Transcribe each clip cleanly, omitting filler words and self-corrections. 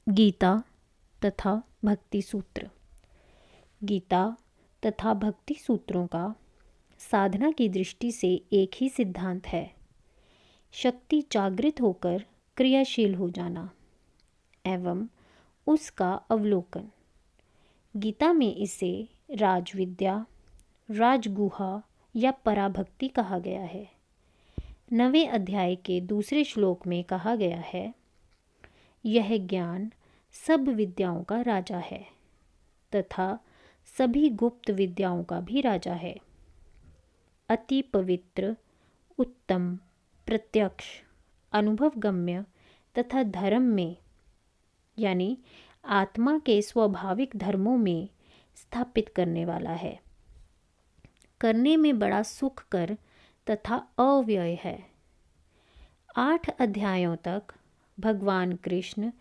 गीता तथा भक्ति सूत्र। गीता तथा भक्ति सूत्रों का साधना की दृष्टि से एक ही सिद्धांत है, शक्ति जागृत होकर क्रियाशील हो जाना एवं उसका अवलोकन। गीता में इसे राजविद्या, राजगुहा या पराभक्ति कहा गया है। 9वें अध्याय के दूसरे श्लोक में कहा गया है, यह ज्ञान सब विद्याओं का राजा है तथा सभी गुप्त विद्याओं का भी राजा है। अति पवित्र, उत्तम, प्रत्यक्ष, अनुभवगम्य तथा धर्म में यानी आत्मा के स्वाभाविक धर्मों में स्थापित करने वाला है। करने में बड़ा सुख कर तथा अव्यय है। 8 अध्यायों तक भगवान कृष्ण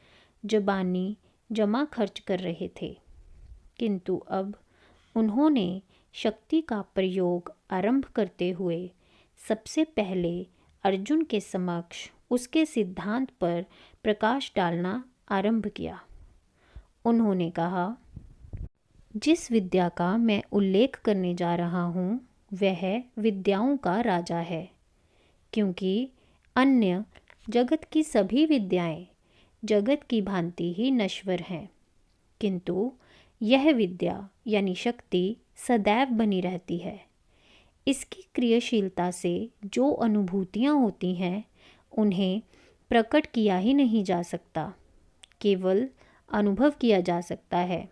जबानी जमा खर्च कर रहे थे, किंतु अब उन्होंने शक्ति का प्रयोग आरंभ करते हुए सबसे पहले अर्जुन के समक्ष उसके सिद्धांत पर प्रकाश डालना आरंभ किया। उन्होंने कहा, जिस विद्या का मैं उल्लेख करने जा रहा हूँ वह विद्याओं का राजा है, क्योंकि अन्य जगत की सभी विद्याएं जगत की भांति ही नश्वर हैं, किंतु यह विद्या यानी शक्ति सदैव बनी रहती है। इसकी क्रियाशीलता से जो अनुभूतियाँ होती हैं उन्हें प्रकट किया ही नहीं जा सकता, केवल अनुभव किया जा सकता है।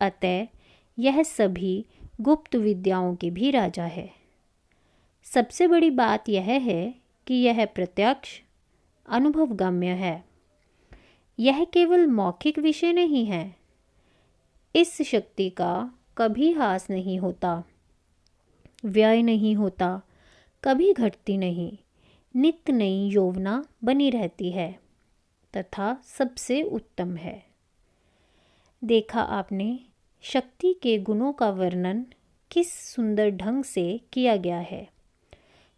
अतः यह सभी गुप्त विद्याओं के भी राजा है। सबसे बड़ी बात यह है कि यह प्रत्यक्ष अनुभवगम्य है। यह केवल मौखिक विषय नहीं है। इस शक्ति का कभी ह्रास नहीं होता, व्यय नहीं होता, कभी घटती नहीं, नित्य नई यौवना बनी रहती है तथा सबसे उत्तम है। देखा आपने, शक्ति के गुणों का वर्णन किस सुंदर ढंग से किया गया है।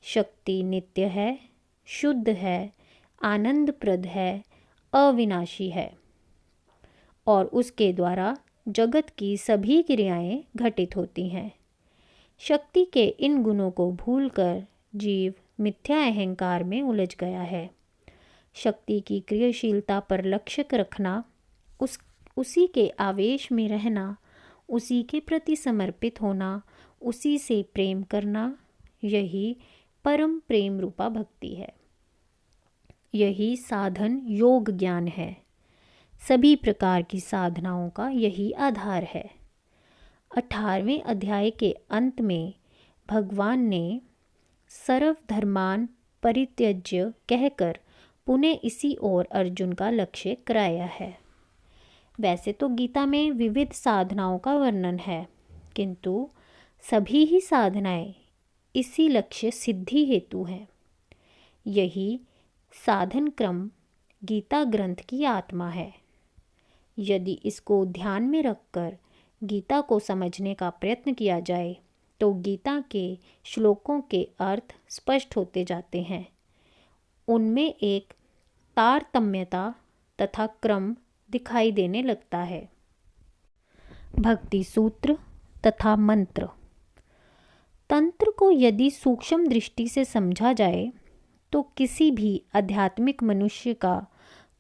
शक्ति नित्य है, शुद्ध है, आनंदप्रद है, अविनाशी है और उसके द्वारा जगत की सभी क्रियाएं घटित होती हैं। शक्ति के इन गुणों को भूलकर जीव मिथ्या अहंकार में उलझ गया है। शक्ति की क्रियाशीलता पर लक्ष्य रखना, उसी के आवेश में रहना, उसी के प्रति समर्पित होना, उसी से प्रेम करना, यही परम प्रेम रूपा भक्ति है। यही साधन योग ज्ञान है। सभी प्रकार की साधनाओं का यही आधार है। 18वें अध्याय के अंत में भगवान ने सर्वधर्मान परित्यज्य कहकर पुनः इसी ओर अर्जुन का लक्ष्य कराया है। वैसे तो गीता में विविध साधनाओं का वर्णन है, किंतु सभी ही साधनाएं इसी लक्ष्य सिद्धि हेतु हैं। यही साधन क्रम गीता ग्रंथ की आत्मा है। यदि इसको ध्यान में रखकर गीता को समझने का प्रयत्न किया जाए तो गीता के श्लोकों के अर्थ स्पष्ट होते जाते हैं। उनमें एक तारतम्यता तथा क्रम दिखाई देने लगता है। भक्ति सूत्र तथा मंत्र। तंत्र को यदि सूक्ष्म दृष्टि से समझा जाए तो किसी भी आध्यात्मिक मनुष्य का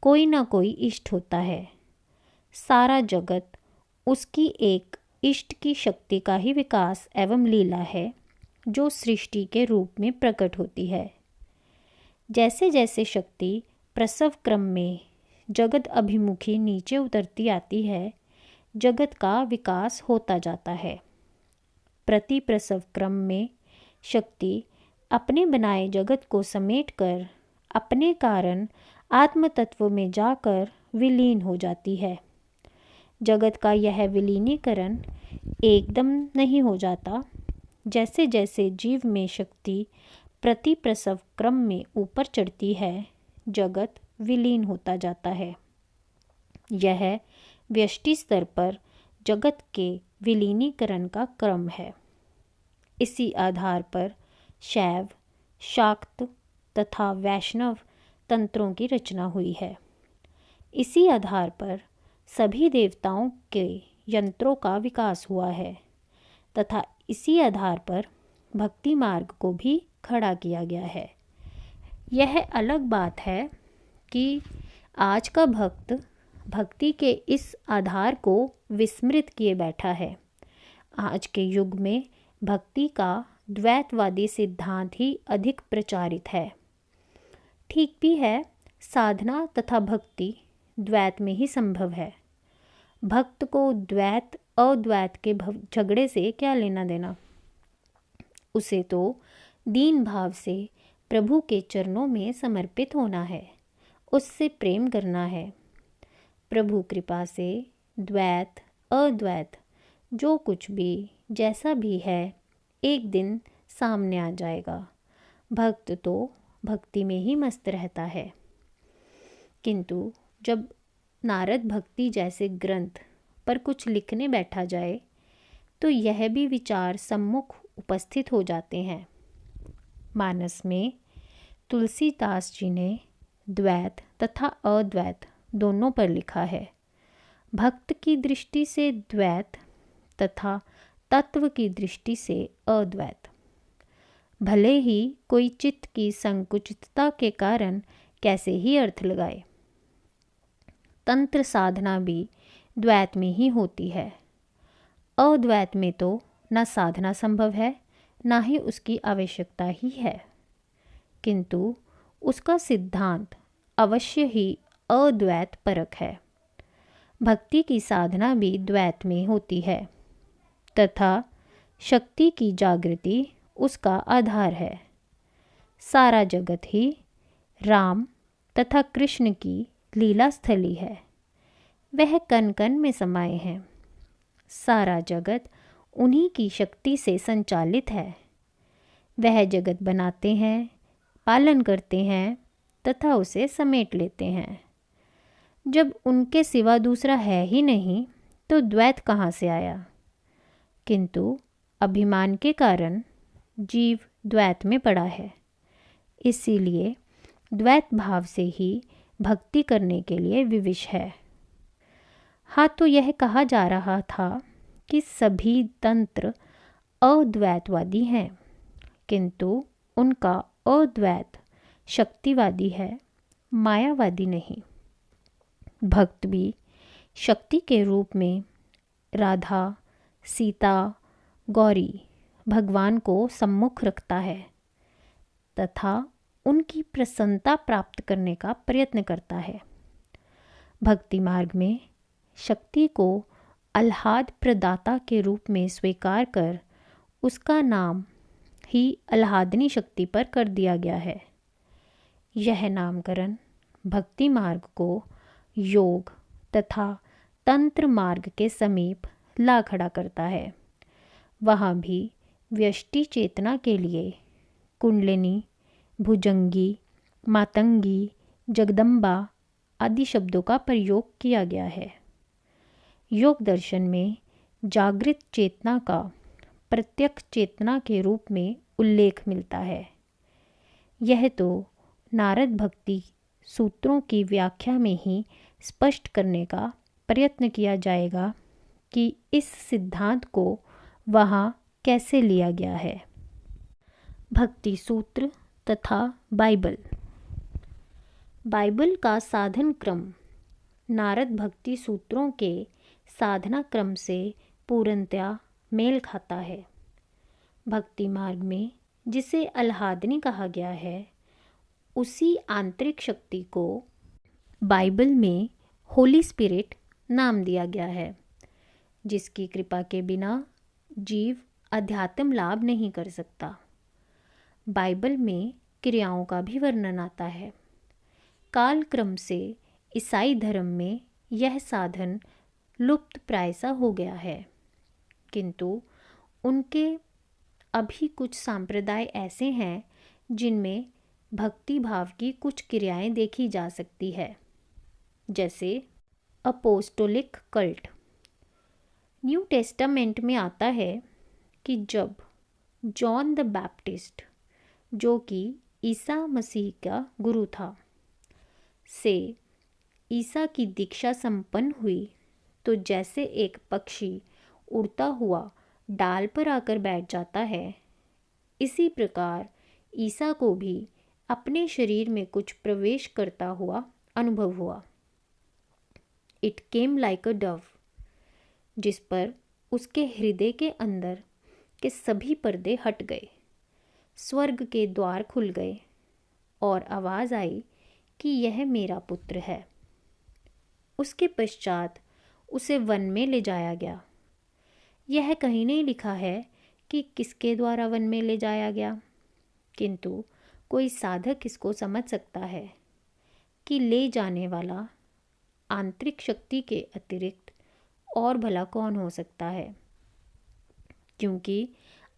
कोई ना कोई इष्ट होता है। सारा जगत उसकी एक इष्ट की शक्ति का ही विकास एवं लीला है, जो सृष्टि के रूप में प्रकट होती है। जैसे जैसे शक्ति प्रसव क्रम में जगत अभिमुखी नीचे उतरती आती है, जगत का विकास होता जाता है। प्रति प्रसव क्रम में शक्ति अपने बनाए जगत को समेटकर अपने कारण आत्म तत्व में जाकर विलीन हो जाती है। जगत का यह विलीनीकरण एकदम नहीं हो जाता। जैसे जैसे जीव में शक्ति प्रति प्रसव क्रम में ऊपर चढ़ती है, जगत विलीन होता जाता है। यह व्यष्टि स्तर पर जगत के विलीनीकरण का क्रम है। इसी आधार पर शैव, शाक्त तथा वैष्णव तंत्रों की रचना हुई है। इसी आधार पर सभी देवताओं के यंत्रों का विकास हुआ है तथा इसी आधार पर भक्ति मार्ग को भी खड़ा किया गया है। यह अलग बात है कि आज का भक्त भक्ति के इस आधार को विस्मृत किए बैठा है। आज के युग में भक्ति का द्वैतवादी सिद्धांत ही अधिक प्रचारित है। ठीक भी है, साधना तथा भक्ति द्वैत में ही संभव है। भक्त को द्वैत अद्वैत के झगड़े से क्या लेना देना। उसे तो दीन भाव से प्रभु के चरणों में समर्पित होना है, उससे प्रेम करना है। प्रभु कृपा से द्वैत अद्वैत जो कुछ भी जैसा भी है एक दिन सामने आ जाएगा। भक्त तो भक्ति में ही मस्त रहता है। किंतु जब नारद भक्ति जैसे ग्रंथ पर कुछ लिखने बैठा जाए तो यह भी विचार सम्मुख उपस्थित हो जाते हैं। मानस में तुलसीदास जी ने द्वैत तथा अद्वैत दोनों पर लिखा है। भक्त की दृष्टि से द्वैत तथा तत्व की दृष्टि से अद्वैत। भले ही कोई चित्त की संकुचितता के कारण कैसे ही अर्थ लगाए, तंत्र साधना भी द्वैत में ही होती है। अद्वैत में तो न साधना संभव है न ही उसकी आवश्यकता ही है, किंतु उसका सिद्धांत अवश्य ही अद्वैत परक है। भक्ति की साधना भी द्वैत में होती है तथा शक्ति की जागृति उसका आधार है। सारा जगत ही राम तथा कृष्ण की लीला स्थली है। वह कण कण में समाये हैं। सारा जगत उन्हीं की शक्ति से संचालित है। वह जगत बनाते हैं, पालन करते हैं तथा उसे समेट लेते हैं। जब उनके सिवा दूसरा है ही नहीं तो द्वैत कहाँ से आया। किंतु अभिमान के कारण जीव द्वैत में पड़ा है। इसीलिए द्वैत भाव से ही भक्ति करने के लिए विवश है। हाँ, तो यह कहा जा रहा था कि सभी तंत्र अद्वैतवादी हैं, किंतु उनका अद्वैत शक्तिवादी है, मायावादी नहीं। भक्त भी शक्ति के रूप में राधा, सीता, गौरी भगवान को सम्मुख रखता है तथा उनकी प्रसन्नता प्राप्त करने का प्रयत्न करता है। भक्ति मार्ग में शक्ति को आह्लाद प्रदाता के रूप में स्वीकार कर उसका नाम ही आह्लादनी शक्ति पर कर दिया गया है। यह नामकरण भक्ति मार्ग को योग तथा तंत्र मार्ग के समीप ला खड़ा करता है। वहाँ भी व्यष्टि चेतना के लिए कुंडलिनी, भुजंगी, मातंगी, जगदम्बा आदि शब्दों का प्रयोग किया गया है। योग दर्शन में जागृत चेतना का प्रत्यक्ष चेतना के रूप में उल्लेख मिलता है। यह तो नारद भक्ति सूत्रों की व्याख्या में ही स्पष्ट करने का प्रयत्न किया जाएगा कि इस सिद्धांत को वहाँ कैसे लिया गया है। भक्ति सूत्र तथा बाइबल। बाइबल का साधन क्रम नारद भक्ति सूत्रों के साधना क्रम से पूर्णतया मेल खाता है। भक्ति मार्ग में जिसे आह्लादनी कहा गया है, उसी आंतरिक शक्ति को बाइबल में होली स्पिरिट नाम दिया गया है, जिसकी कृपा के बिना जीव अध्यात्म लाभ नहीं कर सकता। बाइबल में क्रियाओं का भी वर्णन आता है। काल क्रम से ईसाई धर्म में यह साधन लुप्त प्रायसा हो गया है, किंतु उनके अभी कुछ संप्रदाय ऐसे हैं जिनमें भक्ति भाव की कुछ क्रियाएं देखी जा सकती है, जैसे अपोस्टोलिक कल्ट। न्यू टेस्टामेंट में आता है कि जब जॉन द बैप्टिस्ट, जो कि ईसा मसीह का गुरु था, से ईसा की दीक्षा संपन्न हुई तो जैसे एक पक्षी उड़ता हुआ डाल पर आकर बैठ जाता है, इसी प्रकार ईसा को भी अपने शरीर में कुछ प्रवेश करता हुआ अनुभव हुआ। It came like a Dove, जिस पर उसके हृदय के अंदर के सभी पर्दे हट गए, स्वर्ग के द्वार खुल गए और आवाज़ आई कि यह मेरा पुत्र है। उसके पश्चात उसे वन में ले जाया गया। यह कहीं नहीं लिखा है कि किसके द्वारा वन में ले जाया गया, किंतु कोई साधक इसको समझ सकता है कि ले जाने वाला आंतरिक शक्ति के अतिरिक्त और भला कौन हो सकता है, क्योंकि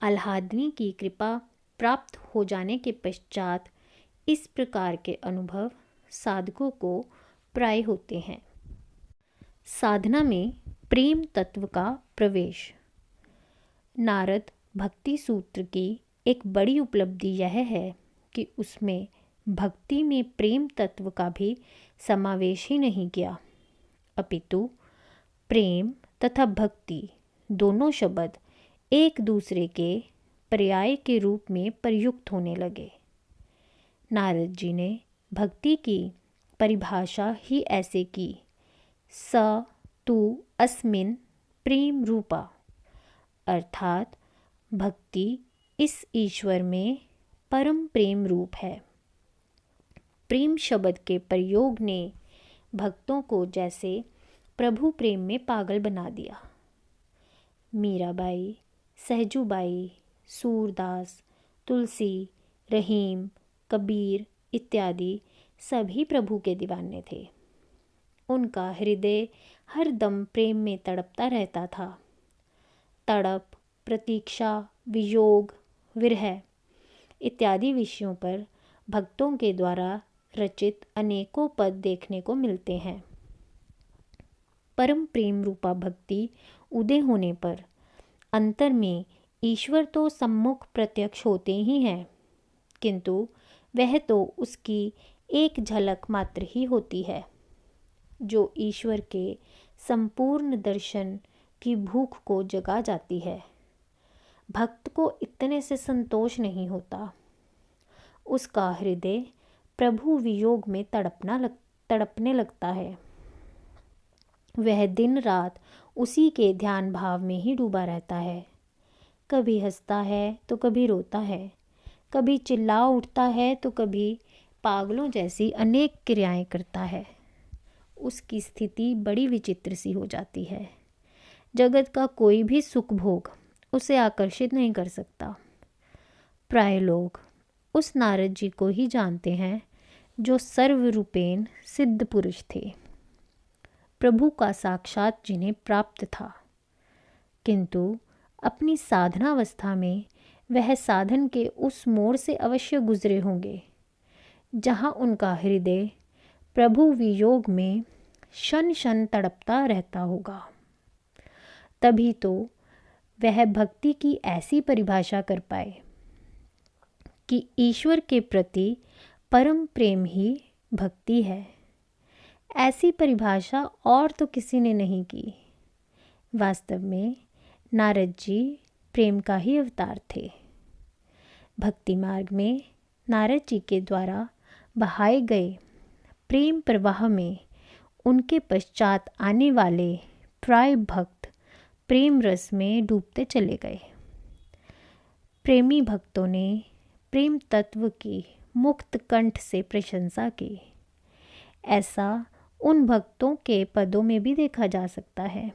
आह्लादनी की कृपा प्राप्त हो जाने के पश्चात इस प्रकार के अनुभव साधकों को प्राय होते हैं। साधना में प्रेम तत्व का प्रवेश। नारद भक्ति सूत्र की एक बड़ी उपलब्धि यह है कि उसमें भक्ति में प्रेम तत्व का भी समावेश ही नहीं किया, अपितु प्रेम तथा भक्ति दोनों शब्द एक दूसरे के पर्याय के रूप में प्रयुक्त होने लगे। नारद जी ने भक्ति की परिभाषा ही ऐसे की, स तु अस्मिन् प्रेम रूपा, अर्थात भक्ति इस ईश्वर में परम प्रेम रूप है। प्रेम शब्द के प्रयोग ने भक्तों को जैसे प्रभु प्रेम में पागल बना दिया। मीराबाई, सहजूबाई, सूरदास, तुलसी, रहीम, कबीर इत्यादि सभी प्रभु के दीवाने थे। उनका हृदय हर दम प्रेम में तड़पता रहता था। तड़प, प्रतीक्षा, वियोग, विरह इत्यादि विषयों पर भक्तों के द्वारा रचित अनेकों पद देखने को मिलते हैं। परम प्रेम रूपा भक्ति उदय होने पर अंतर में ईश्वर तो सम्मुख प्रत्यक्ष होते ही हैं, किंतु वह तो उसकी एक झलक मात्र ही होती है, जो ईश्वर के संपूर्ण दर्शन की भूख को जगा जाती है। भक्त को इतने से संतोष नहीं होता, उसका हृदय प्रभु वियोग में तड़पने लगता है। वह दिन रात उसी के ध्यान भाव में ही डूबा रहता है। कभी हंसता है तो कभी रोता है, कभी चिल्ला उठता है तो कभी पागलों जैसी अनेक क्रियाएं करता है। उसकी स्थिति बड़ी विचित्र सी हो जाती है। जगत का कोई भी सुख भोग उसे आकर्षित नहीं कर सकता। प्राय लोग उस नारद जी को ही जानते हैं जो सर्वरूपेण सिद्ध पुरुष थे, प्रभु का साक्षात जिन्हें प्राप्त था, किंतु अपनी साधनावस्था में वह साधन के उस मोड़ से अवश्य गुजरे होंगे जहाँ उनका हृदय प्रभु वियोग में क्षण क्षण तड़पता रहता होगा। तभी तो वह भक्ति की ऐसी परिभाषा कर पाए कि ईश्वर के प्रति परम प्रेम ही भक्ति है। ऐसी परिभाषा और तो किसी ने नहीं की। वास्तव में नारद जी प्रेम का ही अवतार थे। भक्ति मार्ग में नारद जी के द्वारा बहाए गए प्रेम प्रवाह में उनके पश्चात आने वाले प्राय भक्त प्रेम रस में डूबते चले गए। प्रेमी भक्तों ने प्रेम तत्व की मुक्त कंठ से प्रशंसा की। ऐसा उन भक्तों के पदों में भी देखा जा सकता है।